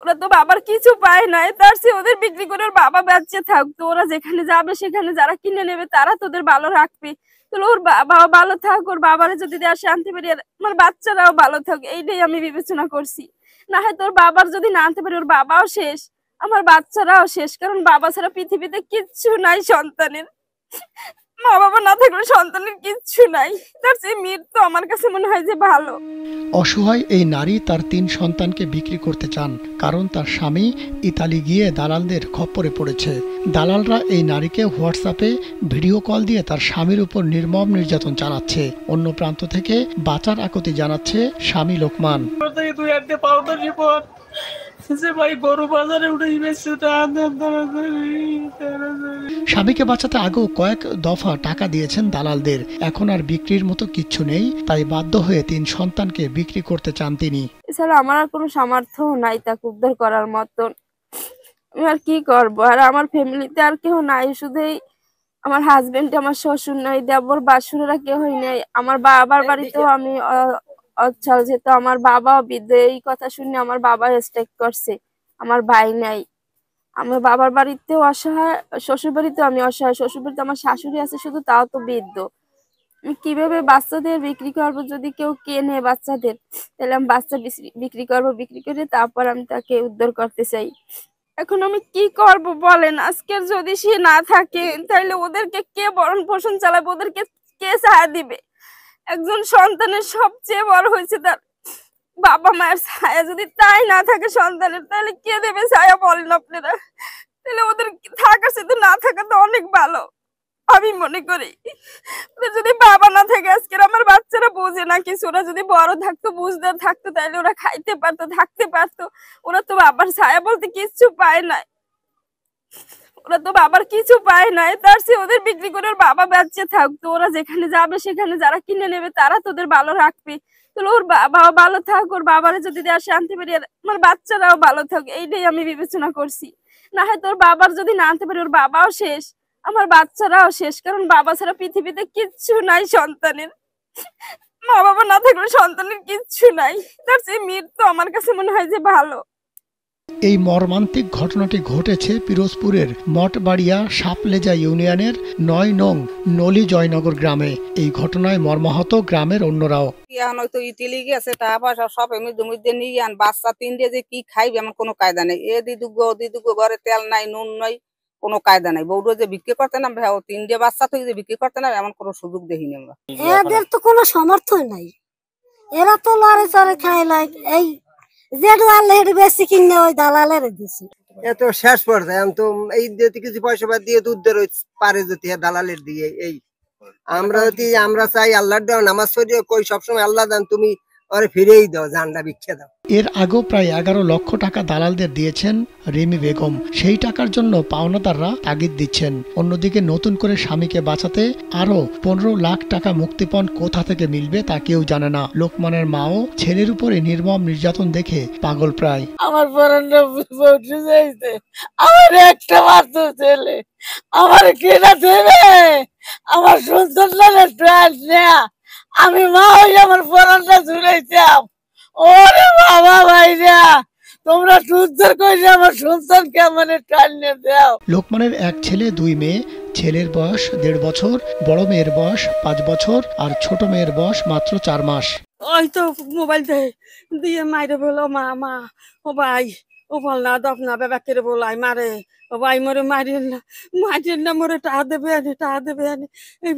ওরা তো বাবার কিছু পায় নাই, তার চেয়ে ওদের বিক্রি করে ওর বাবা বেঁচে থাকতো। ওরা যেখানে যাবে সেখানে যারা কিনে নেবে তারা তোদের ভালো রাখবে। তাহলে ওর বাবা ভালো থাক, ওর বাবারে যদি দেওয়া শান্তি পারি, আমার বাচ্চারাও ভালো থাক, এইটাই আমি বিবেচনা করছি। না হয় তোর বাবার যদি না আনতে পারি, ওর বাবাও শেষ, আমার বাচ্চারাও শেষ। কারণ বাবা ছাড়া পৃথিবীতে কিচ্ছু নাই সন্তানের। মা বাবা না থাকলে সন্তানের কিচ্ছু নাই, তার চেয়ে মৃত্যু আমার কাছে মনে হয় যে ভালো। অসহায় এই নারী তার ৩ সন্তানকে বিক্রি করতে চান, কারণ তার স্বামী ইতালি গিয়ে দালালদের খপ্পরে পড়েছে। দালালরা এই নারীকে হোয়াটসঅ্যাপে ভিডিও কল দিয়ে তার স্বামীর উপর নির্মম নির্যাতন চালাচ্ছে। অন্য প্রান্ত থেকে বাঁচার আকুতি জানাচ্ছে স্বামী লোকমান। স্বামীকে বাঁচাতে আগেও কয়েক দফা টাকা দিয়েছেন দালালদের, এখন আর বিক্রির মতো কিচ্ছু নেই, তাই বাধ্য হয়ে ৩ সন্তানকে বিক্রি করতে চান তিনি। এছাড়া আমার আর কোনো সামর্থ্য নাই তাকে উদ্ধার করার মতন। আমি আর কি করবো, আর আমার ফ্যামিলিতে আর কেউ নাই, শুধুই আমার হাজবেন্ড, আমার শ্বশুর নাই, দেবর বাসুরেরা কেউই নেই। আমার বাবার বাড়িতেও আমি অচল, যেহেতু আমার বাবাও বৃদ্ধ, এই কথা শুনে আমার বাবা স্ট্রাইক করছে। আমার ভাই নাই, আমার বাবার বাড়িতেও অসহায়, শ্বশুর বাড়িতেও আমি অসহায়। শ্বশুর বাড়িতে আমার শাশুড়ি আছে শুধু, তাও তো বৃদ্ধ। আমি কিভাবে বাচ্চাদের বিক্রি করবো? যদি কেউ কেনে বাচ্চাদের, তাহলে আমি বাচ্চা বিক্রি করবো, বিক্রি করে তারপর আমি তাকে উদ্ধার করতে চাই। এখন আমি কি করব বলেন? আজকের যদি সে না থাকে তাহলে ওদেরকে কে ভরণ পোষণ চালাবে, ওদেরকে কে ছায়া দিবে? একজন সন্তানের সবচেয়ে বড় হয়েছে তার বাবা মায়ের ছায়া, যদি তাই না থাকে সন্তানের, তাহলে কে দেবে ছায়া বলেন আপনারা? তাহলে ওদের থাকার সাথে না থাকা তো অনেক ভালো আমি মনে করি। ওদের যদি বাবা না থাকে, আজকের আমার বাচ্চারা বোঝে না কিছু, ওরা যদি বড় থাকতো, বুঝদার থাকতো, তাহলে ওরা খাইতে পারতো, থাকতে পারতো। ওরা তো বাবার ছায়া বলতে কিছু পায় নাই, ওরা তো বাবার কিছু পায় নাই, তার চেয়ে ওদের বিক্রি করে ওর বাবা বেঁচে থাকতো। ওরা যেখানে যাবে সেখানে যারা কিনে নেবে তারা তোদের ভালো রাখবে। তাহলে ওর বাবা ভালো থাক, ওর বাবারে যদি দেওয়া শান্তি পারি, আমার বাচ্চারাও ভালো থাক, এইটাই আমি বিবেচনা করছি। না হয় তোর বাবার যদি না আনতে পারি, ওর বাবাও শেষ, আমার বাচ্চারাও শেষ। কারণ বাবা ছাড়া পৃথিবীতে কিচ্ছু নাই সন্তানের। মা বাবা না থাকলে সন্তানের কিচ্ছু নাই, তার চেয়ে মৃত্যু আমার কাছে মনে হয় যে ভালো। এই মর্মান্তিক ঘটনাটি ঘটেছে পিরোজপুরের মঠবাড়িয়া সাপলেজা ইউনিয়নের ৯ নং নলি জয়নগর গ্রামে। এই ঘটনায় মর্মাহত গ্রামের অন্যরাও। হয়তো ইতিলি গেছে, টাকা পয়সা সব এমনি জমিতে নিয়ে আন, বাচ্চা ৩টে যে কি খাইবে এমন কোনো কায়দা নেই। এ দিদুগো ঘরে তেল নাই, নুন নাই, কোনো কায়দা নাই। বউটা যে বিক্রি করতে না, ৩টে বাচ্চা থেকে যে বিক্রি করতে না, এমন কোনো সুযোগ দেখিনি আমরা। এদের তো কোনো সামর্থ্য নাই, এরা তো লড়ে চড়ে খাই লাই, এই বেশি কিনে ওই দালালের দিছে। এত শেষ পর্যায়ে তো এই কিছু পয়সা দিয়ে উদ্ধার পারে যদি দালালের দিয়ে। এই আমরা চাই আল্লাহর দেওয়া নামাজ পড়িয়ে কই সবসময় আল্লাহ দান, তুমি ওরে ফিরেই দাও, জানটা ভিক্ষে দাও। এর আগেও প্রায় ১১ লক্ষ টাকা দালালদের দিয়েছেন রিমি বেগম। সেই টাকার জন্য পাওনাদাররা তাগিদ দিচ্ছেন। অন্যদিকে নতুন করে স্বামীকে বাঁচাতে আরো ১৫ লাখ টাকা মুক্তিপণ কোথা থেকে মিলবে তা কেউ জানে না। লোকমানের মাও ছেলের উপরে নির্মম নির্যাতন দেখে পাগল প্রায়। আমার পরানটা বসে যাইছে, আমার একটা মাত্র ছেলে, আমার কেনা ছেলে, আমার সন্তানটা ট্রায়াল নেয়া, আমি মা হয়ে আমার পরানটা ঝুলাইতাম। ওরে বাবা ভাইরা, তোমরা উদ্ধার করে আমার সন্তানকে আমার ট্রায়াল নিয়ে দাও। লোকমানের এক ছেলে ২ মেয়ে। ছেলের বয়স ১.৫ বছর, বড় মেয়ের বয়স ৫ বছর আর ছোট মেয়ের বয়স মাত্র ৪ মাস। ওই তো মোবাইল দিয়ে মাইরে বলো, মা মা ও ভাই ও বল না দপ না বেবা করে বলাই মারে, ও ভাই মরে মারিয়েন না মরে টাকা দেবে আনি এই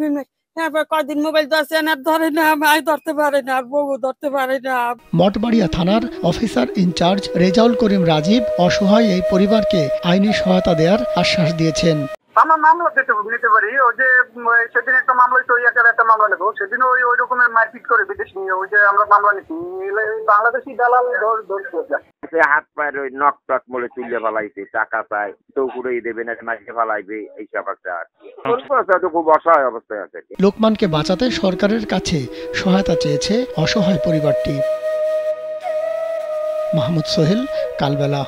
কদিন মোবাইল ধরছে না, ধরে না, ভাই ধরতে পারে না, বউ ধরতে পারে না। মঠবাড়িয়া থানার অফিসার ইনচার্জ রেজাউল করিম রাজীব অসহায় এই পরিবারকে আইনি সহায়তা দেওয়ার আশ্বাস দিয়েছেন। আমরা মামলা নিতে পারি। ওই যে সেদিন একটা মামলা হয়েছে, ওই একটা মামলা নেবো। সেদিন ওই রকমের মারপিট করে বিদেশ নিয়ে, ওই যে আমরা মামলা নিচ্ছি, বাংলাদেশি দালাল হাত পায়ের ওই নখ টক বলে তুলে ফেলাইছে, টাকা চাই তো ঘুরেই দেবে না, মাইকে ফেলাইবে, এইসব একটা খুব অসহায় অবস্থায় আছে। লোকমানকে বাঁচাতে সরকারের কাছে সহায়তা চেয়েছে অসহায় পরিবারটি। মাহমুদ সোহেল, কালবেলা।